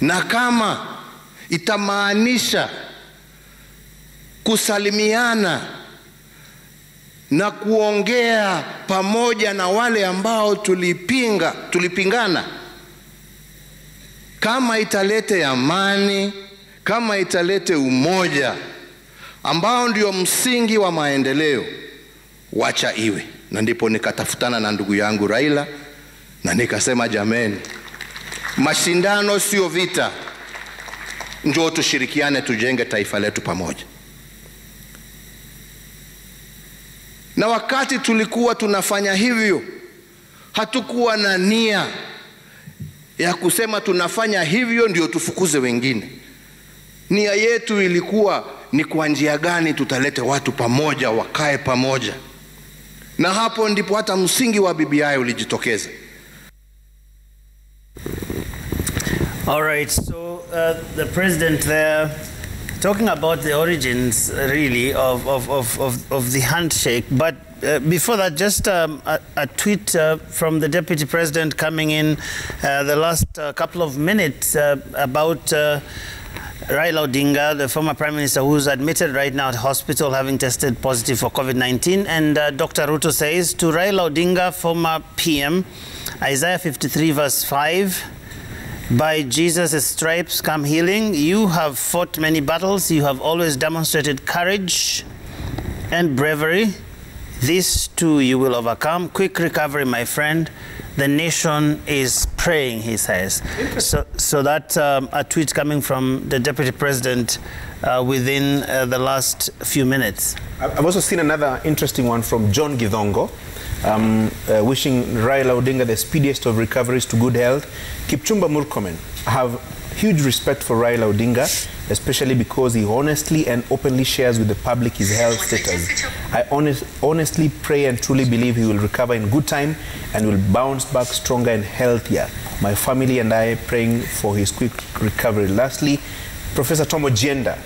na kama itamaanisha kusalimiana na kuongea pamoja na wale ambao tulipingana, kama italete amani, kama italete umoja ambao ndio msingi wa maendeleo, wacha iwe. Na ndipo nikatafutana na ndugu yangu Raila na nikasema, jameni, mashindano sio vita, njoo tushirikiane tujenge taifa letu pamoja. Na wakati tulikuwa tunafanya hivyo, hatukuwa na nia ya kusema tunafanya hivyo ndio tufukuze wengine. Nia yetu ilikuwa ni kwa njia gani tutalete watu pamoja, wakae pamoja. Na hapo ndipo hata msingi wa BBI ulijitokeza. All right, so the president there talking about the origins really of the handshake, but before that, just a tweet from the deputy president coming in the last couple of minutes about Raila Odinga, the former Prime Minister, who's admitted right now at hospital having tested positive for COVID-19. And Dr. Ruto says to Raila Odinga, former PM, Isaiah 53 verse 5, by Jesus' stripes come healing. You have fought many battles. You have always demonstrated courage and bravery. This too you will overcome. Quick recovery, my friend. The nation is praying, he says. So that a tweet coming from the deputy president within the last few minutes. I've also seen another interesting one from John Githongo, wishing Raila Odinga the speediest of recoveries to good health. Kipchumba Murkomen, I have huge respect for Raila Odinga, especially because he honestly and openly shares with the public his health status. I honestly pray and truly believe he will recover in good time and will bounce back stronger and healthier. My family and I praying for his quick recovery. Lastly, Professor Tomo Jenda,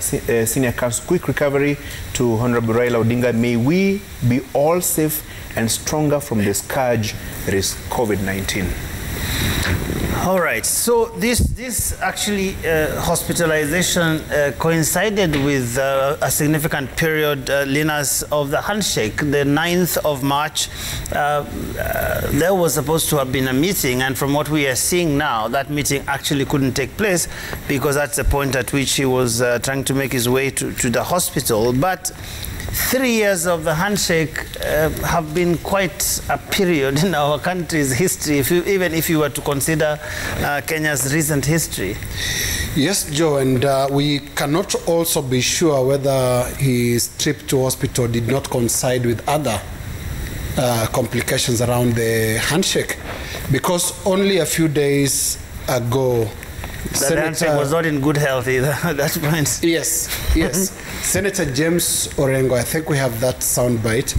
Senior Counsel, quick recovery to Honorable Raila Odinga. May we be all safe and stronger from the scourge that is COVID-19. All right, so this actually hospitalization coincided with a significant period, Linus, of the handshake. The 9th of March, there was supposed to have been a meeting, and from what we are seeing now, that meeting actually couldn't take place because that's the point at which he was trying to make his way to the hospital. But 3 years of the handshake have been quite a period in our country's history, even if you were to consider Kenya's recent history. Yes, Joe, and we cannot also be sure whether his trip to hospital did not coincide with other complications around the handshake, because only a few days ago, the handshake was not in good health either at that point. Yes, yes. Senator James Orengo, I think we have that soundbite.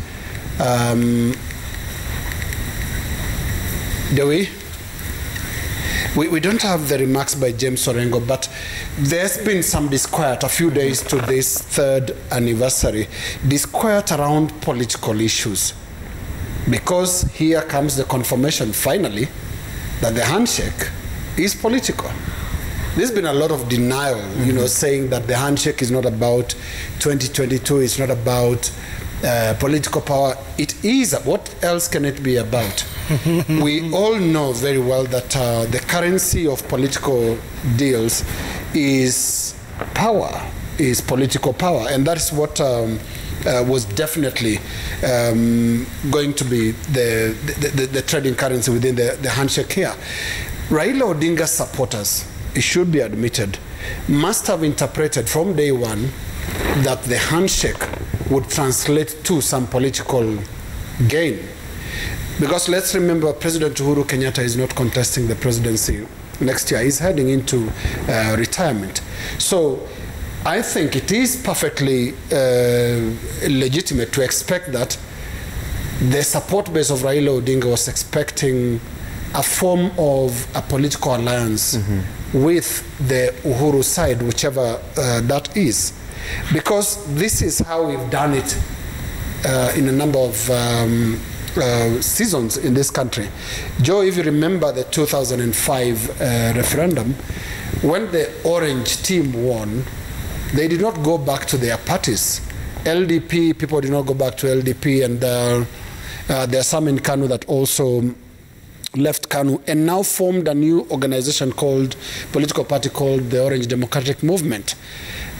Do we? We don't have the remarks by James Orengo, but there's been some disquiet a few days to this 3rd anniversary. Disquiet around political issues. Because here comes the confirmation, finally, that the handshake is political. There's been a lot of denial, you know, saying that the handshake is not about 2022, it's not about political power. It is. What else can it be about? We all know very well that the currency of political deals is power, is political power, and that is what was definitely going to be the trading currency within the handshake here. Raila Odinga's supporters, it should be admitted, must have interpreted from day one that the handshake would translate to some political gain. Because let's remember, President Uhuru Kenyatta is not contesting the presidency next year. He's heading into retirement. So I think it is perfectly legitimate to expect that the support base of Raila Odinga was expecting a form of a political alliance with the Uhuru side, whichever that is. Because this is how we've done it in a number of seasons in this country. Joe, if you remember the 2005 referendum, when the Orange team won, they did not go back to their parties. LDP, people did not go back to LDP, and there are some in Kanu that also left Kanu and now formed a new organization political party called the Orange Democratic Movement.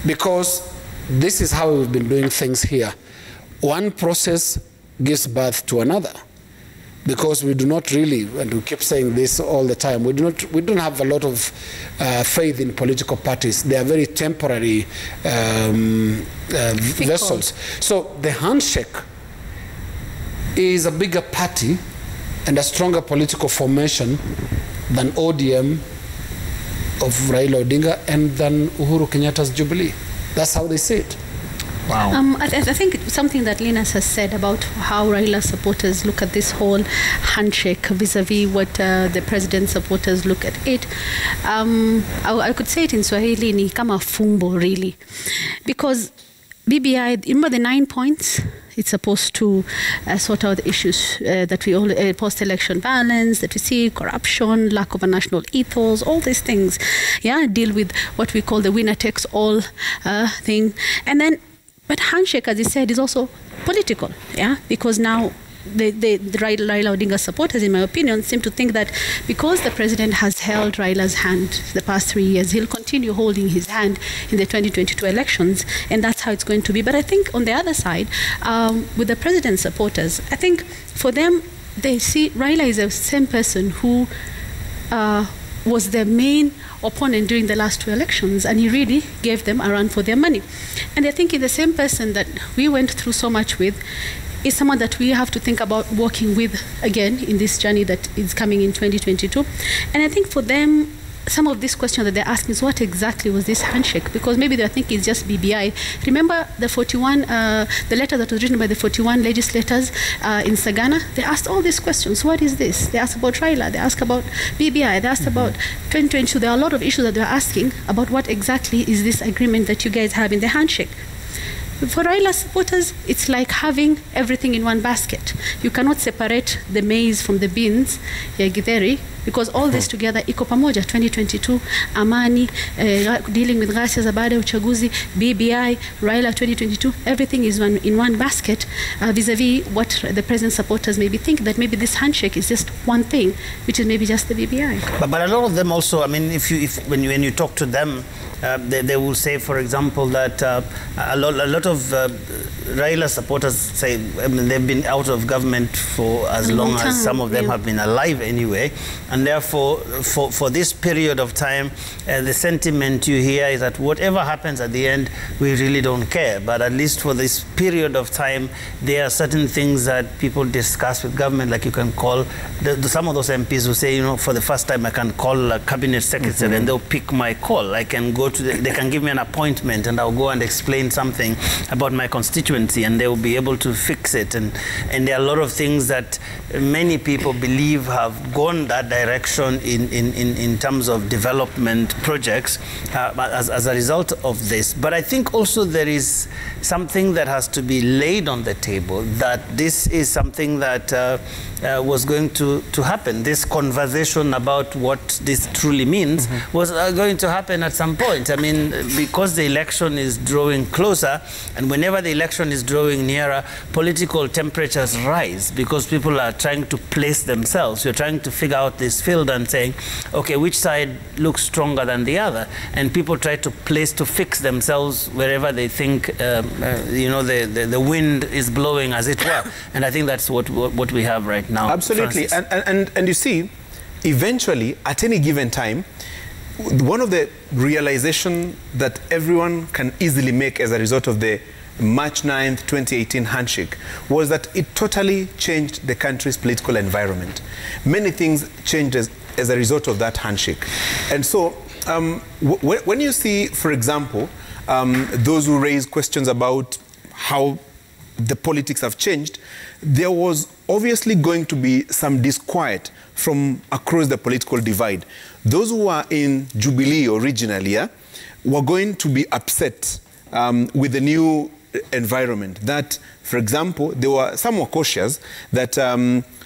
Because this is how we've been doing things here. One process gives birth to another. Because we do not really, and we keep saying this all the time, we don't have a lot of faith in political parties. They are very temporary vessels. So the handshake is a bigger party and a stronger political formation than ODM of Raila Odinga and than Uhuru Kenyatta's Jubilee. That's how they see it. Wow. I think something that Linus has said about how Raila supporters look at this whole handshake vis-a-vis what the president's supporters look at it. I could say it in Swahili, ni kama fumbo, really. Because BBI, remember the 9 points? It's supposed to sort out the issues that we all, post-election violence that we see, corruption, lack of a national ethos, all these things. Yeah, deal with what we call the winner-takes-all thing. And then, but handshake, as he said, is also political, yeah, because now the Raila Odinga supporters, in my opinion, seem to think that because the president has held Raila's hand the past 3 years, he'll continue holding his hand in the 2022 elections, and that's how it's going to be. But I think on the other side, with the president's supporters, I think for them, they see Raila is the same person who was their main opponent during the last 2 elections, and he really gave them a run for their money. And I think the same person that we went through so much with is someone that we have to think about working with again in this journey that is coming in 2022. And I think for them, some of this question that they're asking is what exactly was this handshake? Because maybe they're thinking it's just BBI. Remember the 41, the letter that was written by the 41 legislators in Sagana? They asked all these questions. What is this? They asked about Raila. They asked about BBI. They asked about 2022. There are a lot of issues that they're asking about what exactly is this agreement that you guys have in the handshake. For Raila supporters, it's like having everything in one basket. You cannot separate the maize from the beans, ya githeri, because all this together iko pamoja. 2022, amani, dealing with ghasia za baada ya uchaguzi, BBI, Raila 2022, everything is in one basket, vis-a-vis what the president's supporters maybe think that maybe this handshake is just one thing, which is maybe just the BBI. But a lot of them also, I mean, when you talk to them, they will say, for example, that a lot of Raila supporters say, I mean, they've been out of government for as long as some of them have been alive anyway, and therefore, for this period of time, the sentiment you hear is that whatever happens at the end, we really don't care. But at least for this period of time, there are certain things that people discuss with government, like you can call, some of those MPs who say, you know, for the first time I can call a cabinet secretary and they'll pick my call. I can go to they can give me an appointment and I'll go and explain something about my constituency and they will be able to fix it. And there are a lot of things that many people believe have gone that direction in terms of development projects as a result of this. But I think also there is something that has to be laid on the table, that this is something that was going to happen. This conversation about what this truly means was going to happen at some point. I mean, because the election is drawing closer, and whenever the election is drawing nearer, political temperatures rise because people are trying to place themselves. You're trying to figure out this field and saying, okay, which side looks stronger than the other? And people try to fix themselves wherever they think, you know, the wind is blowing, as it were. And I think that's what we have right now. Absolutely. And you see, eventually, at any given time, one of the realization that everyone can easily make as a result of the March 9th, 2018 handshake was that it totally changed the country's political environment. Many things changed as a result of that handshake. And so when you see, for example, those who raise questions about how the politics have changed, there was obviously going to be some disquiet from across the political divide. Those who were in Jubilee originally were going to be upset with the new environment. That, for example, some were cautious that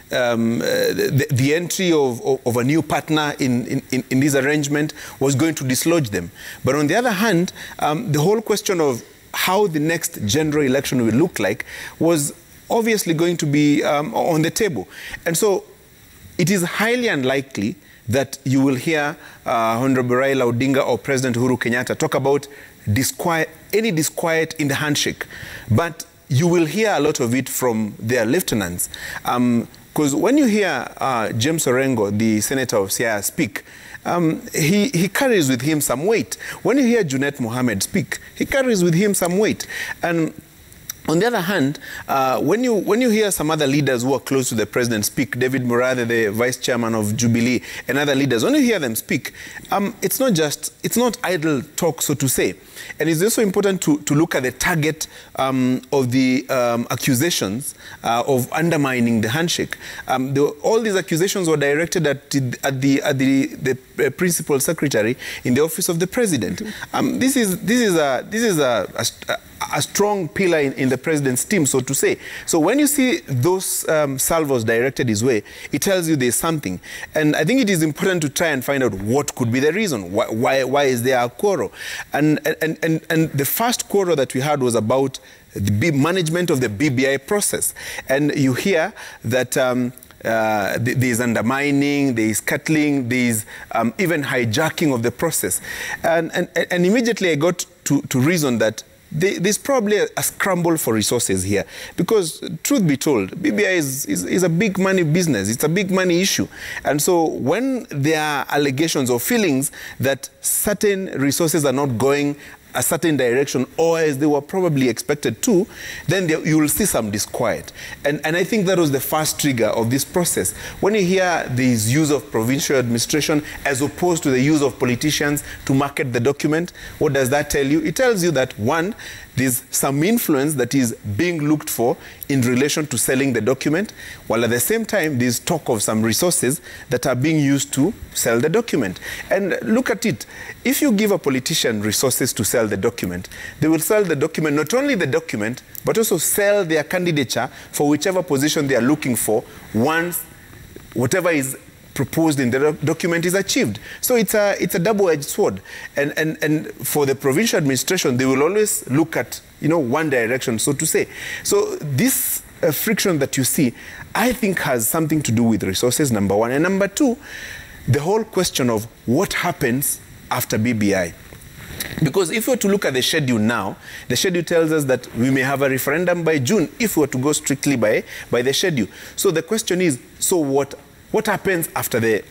the entry of a new partner in this arrangement was going to dislodge them. But on the other hand, the whole question of how the next general election will look like was obviously going to be on the table. And so it is highly unlikely that you will hear Honorable Raila Odinga or President Uhuru Kenyatta talk about any disquiet in the handshake. But you will hear a lot of it from their lieutenants. Because when you hear James Orengo, the senator of Siaya, speak, he carries with him some weight. When you hear Junet Mohammed speak, he carries with him some weight. And on the other hand, when you hear some other leaders who are close to the president speak, David Murathe, the vice chairman of Jubilee, and other leaders, when you hear them speak, it's not idle talk, so to say. And it's also important to look at the target of the accusations of undermining the handshake. All these accusations were directed at the principal secretary in the office of the president. This is a strong pillar in the president's team, so to say. So when you see those salvos directed his way, it tells you there's something. And I think it is important to try and find out what could be the reason. Why is there a quarrel? And the first quarrel that we had was about the management of the BBI process. And you hear that there's undermining, there's scuttling, there's even hijacking of the process. And immediately I got to reason that there's probably a scramble for resources here, because truth be told, BBI is a big money business. It's a big money issue. And so when there are allegations or feelings that certain resources are not going a certain direction or as they were probably expected to, then you will see some disquiet. And I think that was the first trigger of this process. When you hear this use of provincial administration as opposed to the use of politicians to market the document, what does that tell you? It tells you that, one, there's some influence that is being looked for in relation to selling the document, while at the same time there's talk of some resources that are being used to sell the document. And look at it. If you give a politician resources to sell the document, they will sell the document, not only the document, but also sell their candidature for whichever position they are looking for once whatever is proposed in the document is achieved. So it's a double-edged sword. And for the provincial administration, they will always look at, one direction, so to say. So this friction that you see, I think has something to do with resources, number one. And number two, the whole question of what happens after BBI. Because if we were to look at the schedule now, the schedule tells us that we may have a referendum by June if we were to go strictly by the schedule. So the question is, so what happens after the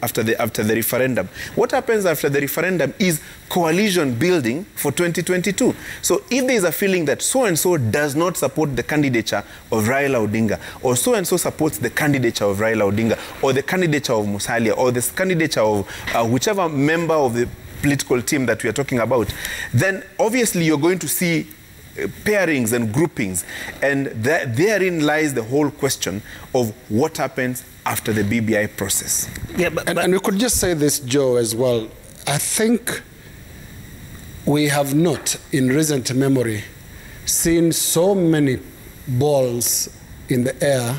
referendum? What happens after the referendum is coalition building for 2022. So if there is a feeling that so-and-so does not support the candidature of Raila Odinga, or so-and-so supports the candidature of Raila Odinga, or the candidature of Musalia, or the candidature of whichever member of the political team that we are talking about, then obviously you're going to see pairings and groupings. And therein lies the whole question of what happens after the BBI process. Yeah, and we could just say this, Joe, as well. I think we have not, in recent memory, seen so many balls in the air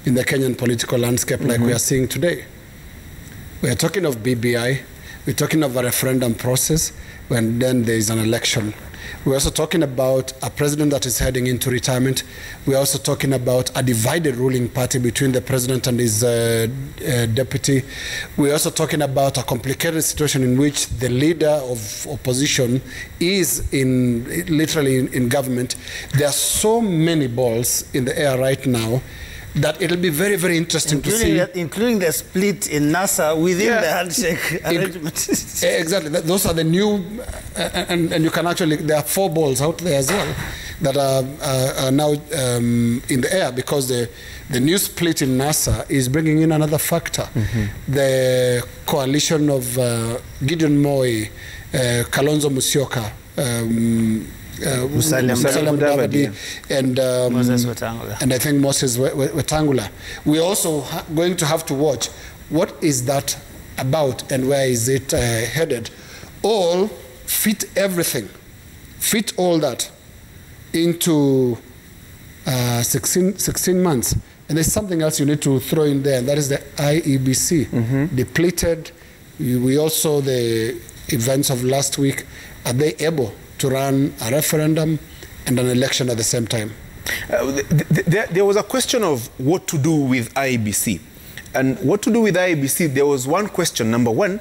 in the Kenyan political landscape like we are seeing today. We are talking of BBI, we're talking of a referendum process, when then there is an election. We're also talking about a president that is heading into retirement. We're also talking about a divided ruling party between the president and his deputy. We're also talking about a complicated situation in which the leader of opposition is literally in government. There are so many balls in the air right now that it'll be very, very interesting to see. Including the split in NASA within the handshake arrangement. Exactly. Those are the new, and you can actually, there are 4 balls out there as well that are now in the air, because the new split in NASA is bringing in another factor. The coalition of Gideon Moi, Kalonzo Musyoka, Musalia Mudavadi, and I think Moses Wetangula. We're also going to have to watch what is that about and where is it headed. All fit everything, fit all that into 16 months. And there's something else you need to throw in there, and that is the IEBC, depleted. We also, the events of last week, are they able to run a referendum and an election at the same time? There was a question of what to do with IEBC. And what to do with IEBC, there was one question. Number one,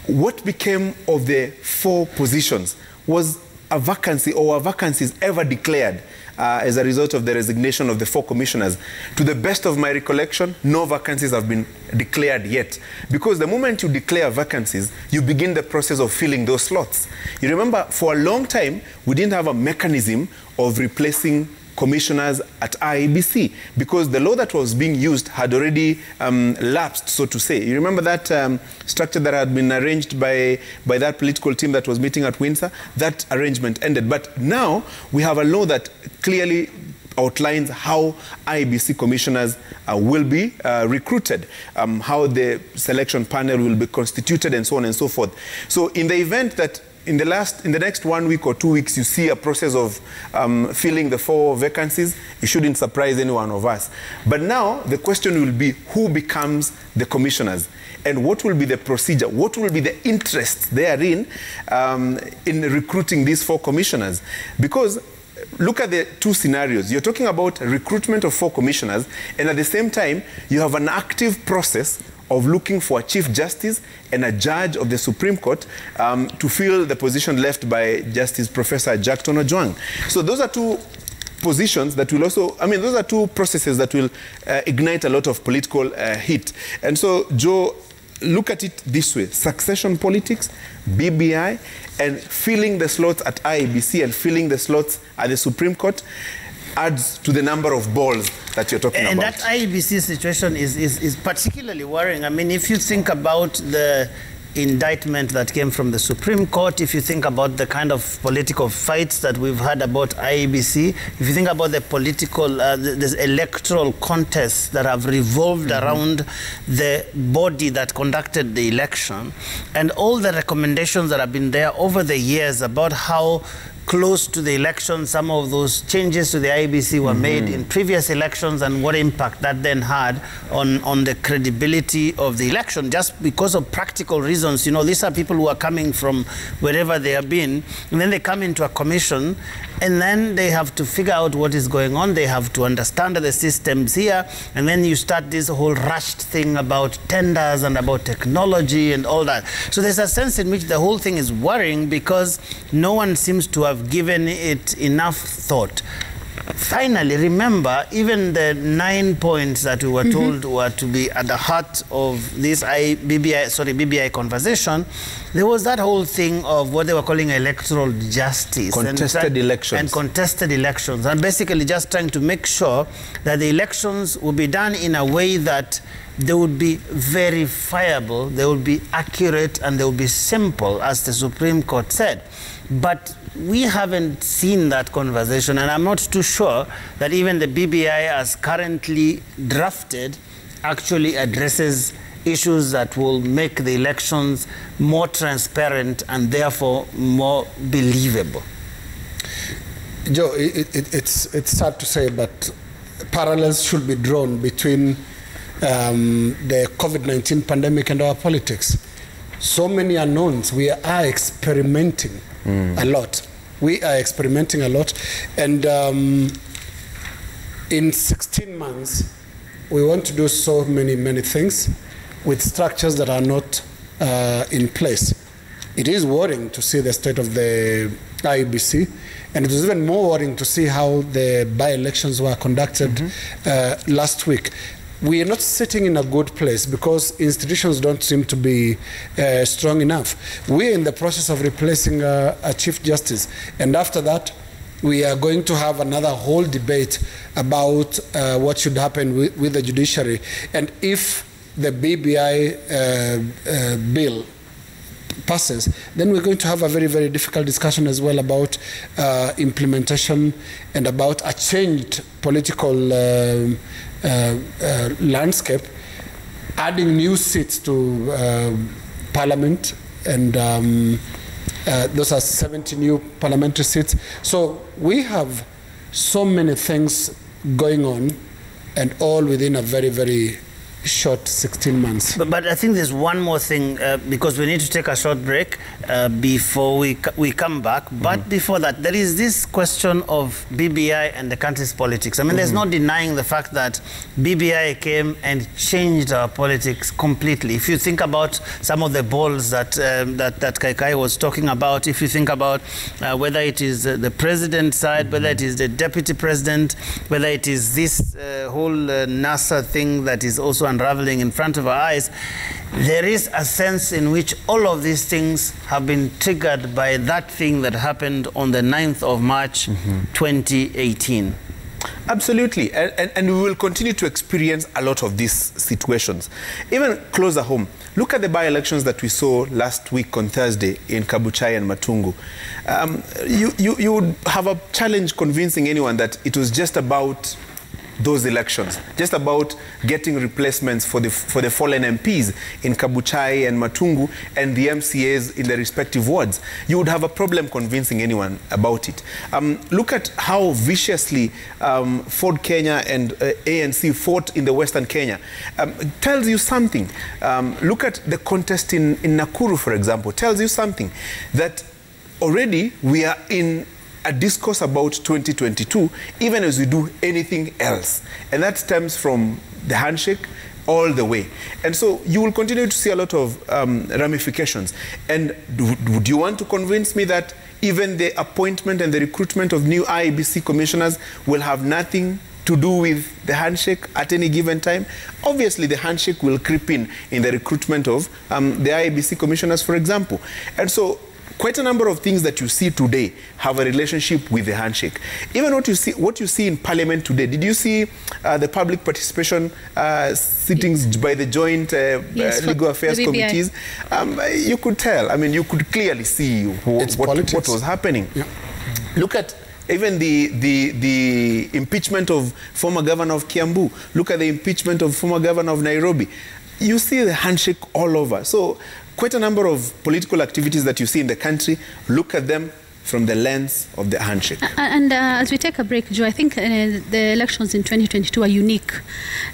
what became of the 4 positions? Was a vacancy or are vacancies ever declared as a result of the resignation of the 4 commissioners? To the best of my recollection, no vacancies have been declared yet. Because the moment you declare vacancies, you begin the process of filling those slots. You remember, for a long time, we didn't have a mechanism of replacing commissioners at IEBC because the law that was being used had already lapsed, so to say. You remember that structure that had been arranged by that political team that was meeting at Windsor? That arrangement ended. But now we have a law that clearly outlines how IEBC commissioners will be recruited, how the selection panel will be constituted, and so on and so forth. So in the event that in the next 1 week or 2 weeks, you see a process of filling the 4 vacancies, it shouldn't surprise any one of us. But now the question will be who becomes the commissioners and what will be the procedure, what will be the interest therein in recruiting these 4 commissioners. Because look at the 2 scenarios. You're talking about recruitment of 4 commissioners, and at the same time, you have an active process of looking for a Chief Justice and a judge of the Supreme Court to fill the position left by Justice Professor Jack Tonojwang. So those are 2 positions that will also, I mean, those are 2 processes that will ignite a lot of political heat. And so, Joe, look at it this way: succession politics, BBI, and filling the slots at IEBC and filling the slots at the Supreme Court adds to the number of balls that you're talking about. And that IEBC situation is particularly worrying. I mean, if you think about the indictment that came from the Supreme Court, if you think about the kind of political fights that we've had about IEBC, if you think about the political, the electoral contests that have revolved around the body that conducted the election, and all the recommendations that have been there over the years about how close to the election some of those changes to the IEBC were made in previous elections, and what impact that then had on the credibility of the election, just because of practical reasons. You know, these are people who are coming from wherever they have been, and then they come into a commission, and then they have to figure out what is going on. They have to understand the systems here, and then you start this whole rushed thing about tenders and about technology and all that. So there's a sense in which the whole thing is worrying because no one seems to have given it enough thought. Finally, remember, even the 9 points that we were told were to be at the heart of this BBI conversation, there was that whole thing of what they were calling electoral justice. Contested elections. And contested elections. And basically just trying to make sure that the elections would be done in a way that they would be verifiable, they would be accurate, and they would be simple, as the Supreme Court said. But we haven't seen that conversation, and I'm not too sure that even the BBI as currently drafted actually addresses issues that will make the elections more transparent and therefore more believable. Joe, it's sad to say, but parallels should be drawn between the COVID-19 pandemic and our politics. So many unknowns. We are experimenting a lot. We are experimenting a lot. And in 16 months, we want to do so many things with structures that are not in place. It is worrying to see the state of the IEBC, and it was even more worrying to see how the by-elections were conducted last week. We are not sitting in a good place because institutions don't seem to be strong enough. We are in the process of replacing a Chief Justice, and after that, we are going to have another whole debate about what should happen with the judiciary. And if the BBI bill passes, then we're going to have a very difficult discussion as well about implementation and about a changed political landscape, adding new seats to Parliament, and Those are 70 new parliamentary seats. So we have so many things going on, and all within a very, very short 16 months. But I think there's one more thing, because we need to take a short break before we come back. But before that, there is this question of BBI and the country's politics. I mean, there's no denying the fact that BBI came and changed our politics completely. If you think about some of the balls that Kaikai was talking about, if you think about whether it is the president's side, whether it is the deputy president, whether it is this whole NASA thing that is also unraveling in front of our eyes, there is a sense in which all of these things have been triggered by that thing that happened on the 9th of March 2018. Absolutely, and we will continue to experience a lot of these situations. Even closer home, look at the by-elections that we saw last week on Thursday in Kabuchai and Matungu. You would have a challenge convincing anyone that it was just about those elections, just about getting replacements for the fallen MPs in Kabuchai and Matungu and the MCAs in the respective wards. You would have a problem convincing anyone about it. Look at how viciously Ford Kenya and ANC fought in the Western Kenya. Tells you something. Look at the contest in Nakuru, for example. Tells you something that already we are in a discourse about 2022, even as we do anything else. And that stems from the handshake all the way. And so you will continue to see a lot of ramifications. And would you want to convince me that even the appointment and the recruitment of new IEBC commissioners will have nothing to do with the handshake at any given time? Obviously, the handshake will creep in the recruitment of the IEBC commissioners, for example. And so quite a number of things that you see today have a relationship with the handshake. Even what you see in Parliament today. Did you see the public participation sittings by the joint legal affairs committees? You could tell. I mean, you could clearly see what was happening. Yeah. Look at even the impeachment of former governor of Kiambu. Look at the impeachment of former governor of Nairobi. You see the handshake all over. So quite a number of political activities that you see in the country, look at them from the lens of the handshake. And as we take a break, Joe, I think the elections in 2022 are unique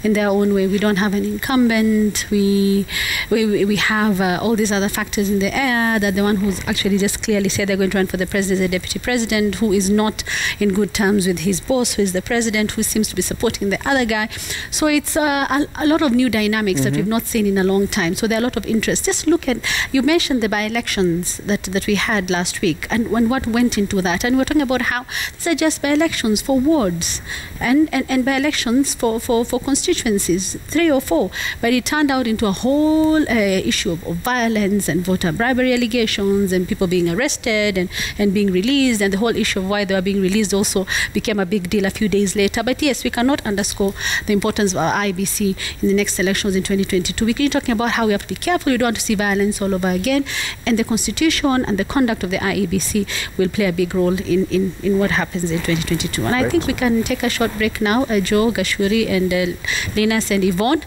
in their own way. We don't have an incumbent. We have all these other factors in the air, that the one who's actually just clearly said they're going to run for the president is the deputy president, who is not in good terms with his boss, who is the president, who seems to be supporting the other guy. So it's a lot of new dynamics that we've not seen in a long time. So there are a lot of interest. Just look at, you mentioned the by-elections that we had last week, and what went into that, and we're talking about how these are just by-elections for wards and by-elections for constituencies, 3 or 4, but it turned out into a whole issue of violence and voter bribery allegations and people being arrested and being released, and the whole issue of why they were being released also became a big deal a few days later. But yes, we cannot underscore the importance of our IBC in the next elections in 2022. We keep talking about how we have to be careful, we don't want to see violence all over again, and the constitution and the conduct of the IEBC will play a big role in what happens in 2022. And I think we can take a short break now. Joe, Gashuri, and Linus and Yvonne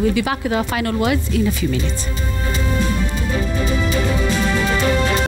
will be back with our final words in a few minutes.